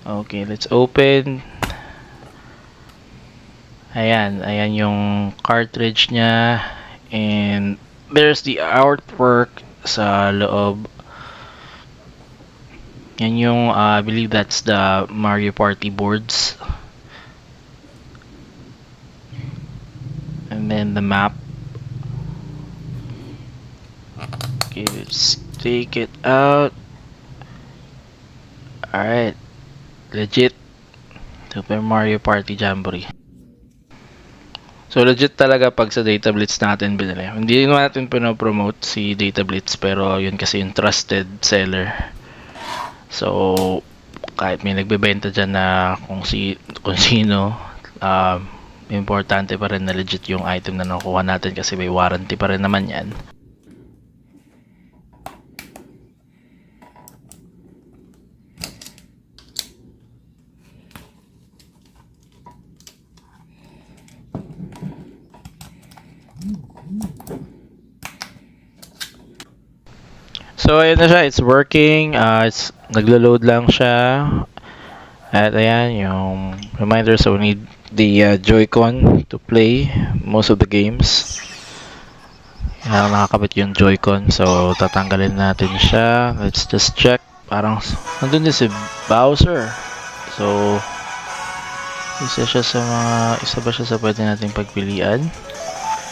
Okay, let's open. Ayan yung cartridge niya. And there's the artwork sa loob. Yan yung, I believe that's the Mario Party boards. And then the map. Okay, let's take it out. Alright. Legit. Super Mario Party Jamboree. So legit talaga pag sa Data Blitz natin binili. Hindi natin pinopromote si Data Blitz pero yun kasi yung trusted seller. So kahit may nagbebenta dyan na kung sino, importante pa rin na legit yung item na nakuha natin kasi may warranty pa rin naman yan. So ayun na siya, it's working, it's naglo-load lang siya. At ayan yung reminder, so we need the Joy-Con to play most of the games. Yan, nakakabit yung Joy-Con, so tatanggalin natin siya. Let's just check, parang nandun din si Bowser. So isa ba siya sa pwede nating pagpilian.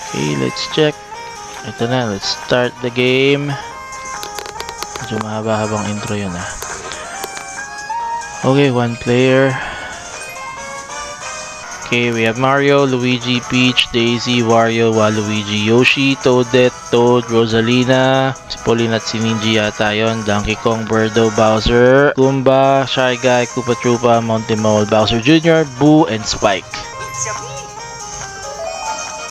Okay, let's check. Ito na, let's start the game. Medyo mahaba-habang intro yun ah. Okay, one player. Okay, we have Mario, Luigi, Peach, Daisy, Wario, Waluigi, Yoshi, Toadette, Toad, Rosalina, si Pauline at si Ninja yata yun, Donkey Kong, Birdo, Bowser, Goomba, Shy Guy, Koopa Troopa, Monty Mole, Bowser Jr., Boo, and Spike. It's a me,